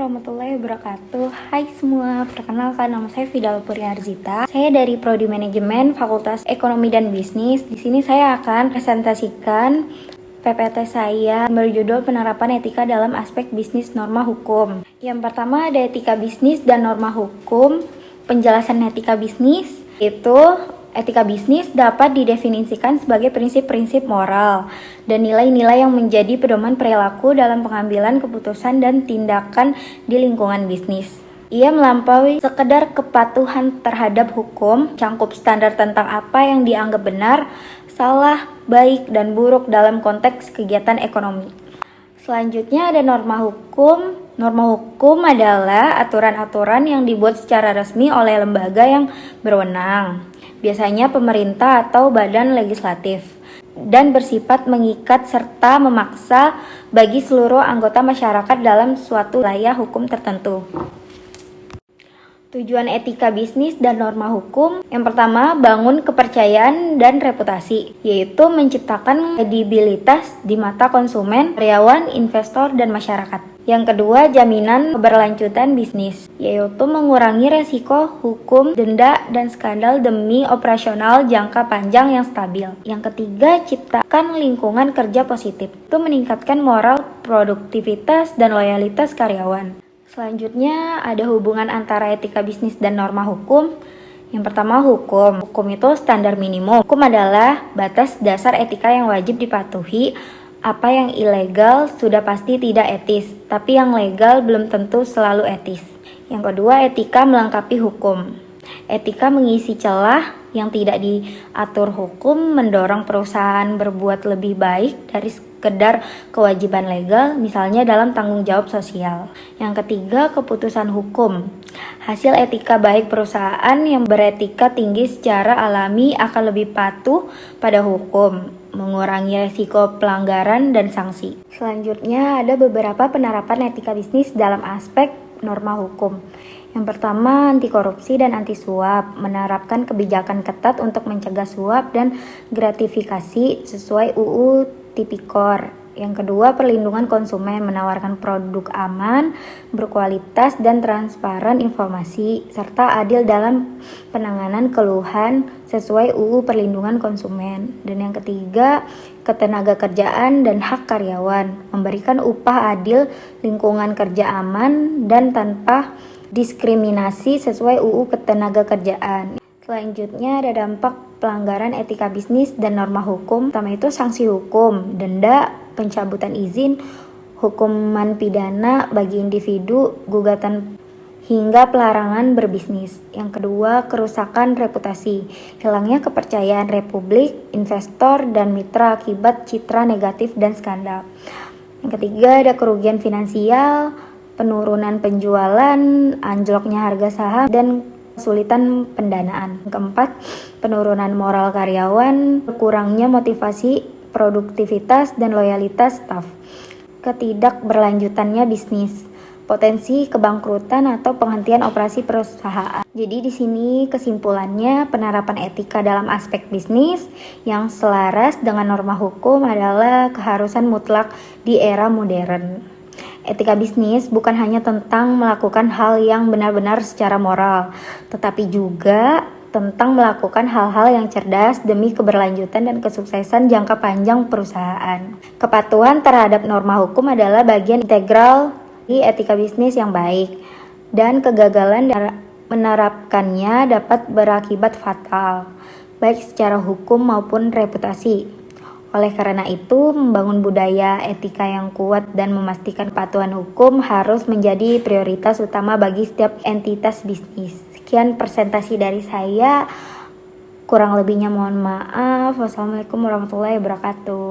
Warahmatullahi wabarakatuh. Hai semua, perkenalkan nama saya Fidal Puriarzita. Saya dari Prodi Manajemen Fakultas Ekonomi dan Bisnis. Di sini saya akan presentasikan PPT saya berjudul Penerapan Etika dalam Aspek Bisnis Norma Hukum. Yang pertama ada etika bisnis dan norma hukum. Penjelasan etika bisnis itu etika bisnis dapat didefinisikan sebagai prinsip-prinsip moral dan nilai-nilai yang menjadi pedoman perilaku dalam pengambilan keputusan dan tindakan di lingkungan bisnis. Ia melampaui sekedar kepatuhan terhadap hukum, cakup standar tentang apa yang dianggap benar, salah, baik, dan buruk dalam konteks kegiatan ekonomi. Selanjutnya ada norma hukum. Norma hukum adalah aturan-aturan yang dibuat secara resmi oleh lembaga yang berwenang, biasanya pemerintah atau badan legislatif, dan bersifat mengikat serta memaksa bagi seluruh anggota masyarakat dalam suatu wilayah hukum tertentu. Tujuan etika bisnis dan norma hukum, yang pertama, bangun kepercayaan dan reputasi, yaitu menciptakan kredibilitas di mata konsumen, karyawan, investor, dan masyarakat. Yang kedua, jaminan keberlanjutan bisnis, yaitu mengurangi resiko hukum, denda, dan skandal demi operasional jangka panjang yang stabil. Yang ketiga, ciptakan lingkungan kerja positif, itu meningkatkan moral, produktivitas, dan loyalitas karyawan. Selanjutnya ada hubungan antara etika bisnis dan norma hukum. Yang pertama, hukum. Hukum itu standar minimum. Hukum adalah batas dasar etika yang wajib dipatuhi. Apa yang ilegal sudah pasti tidak etis, tapi yang legal belum tentu selalu etis. Yang kedua, etika melengkapi hukum. Etika mengisi celah yang tidak diatur hukum, mendorong perusahaan berbuat lebih baik dari sekedar kewajiban legal, misalnya dalam tanggung jawab sosial. Yang ketiga, keputusan hukum. Hasil etika baik perusahaan yang beretika tinggi secara alami akan lebih patuh pada hukum, mengurangi resiko pelanggaran dan sanksi. Selanjutnya ada beberapa penerapan etika bisnis dalam aspek norma hukum. Yang pertama, anti korupsi dan anti suap, menerapkan kebijakan ketat untuk mencegah suap dan gratifikasi sesuai UU Tipikor. Yang kedua, perlindungan konsumen, menawarkan produk aman, berkualitas, dan transparan informasi, serta adil dalam penanganan keluhan sesuai UU Perlindungan Konsumen. Dan yang ketiga, ketenagakerjaan dan hak karyawan, memberikan upah adil, lingkungan kerja aman, dan tanpa diskriminasi sesuai UU Ketenagakerjaan. Selanjutnya ada dampak pelanggaran etika bisnis dan norma hukum. Pertama itu sanksi hukum, denda, pencabutan izin, hukuman pidana bagi individu, gugatan hingga pelarangan berbisnis. Yang kedua, kerusakan reputasi, hilangnya kepercayaan publik, investor, dan mitra akibat citra negatif dan skandal. Yang ketiga, ada kerugian finansial, penurunan penjualan, anjloknya harga saham, dan kesulitan pendanaan. Yang keempat, penurunan moral karyawan, kurangnya motivasi, produktivitas, dan loyalitas staf. Ketidakberlanjutannya bisnis, potensi kebangkrutan atau penghentian operasi perusahaan. Jadi di sini kesimpulannya, penerapan etika dalam aspek bisnis yang selaras dengan norma hukum adalah keharusan mutlak di era modern. Etika bisnis bukan hanya tentang melakukan hal yang benar-benar secara moral, tetapi juga tentang melakukan hal-hal yang cerdas demi keberlanjutan dan kesuksesan jangka panjang perusahaan. Kepatuhan terhadap norma hukum adalah bagian integral di etika bisnis yang baik, dan kegagalan menerapkannya dapat berakibat fatal, baik secara hukum maupun reputasi. Oleh karena itu, membangun budaya etika yang kuat dan memastikan kepatuhan hukum harus menjadi prioritas utama bagi setiap entitas bisnis. Sekian presentasi dari saya, kurang lebihnya mohon maaf. Wassalamualaikum warahmatullahi wabarakatuh.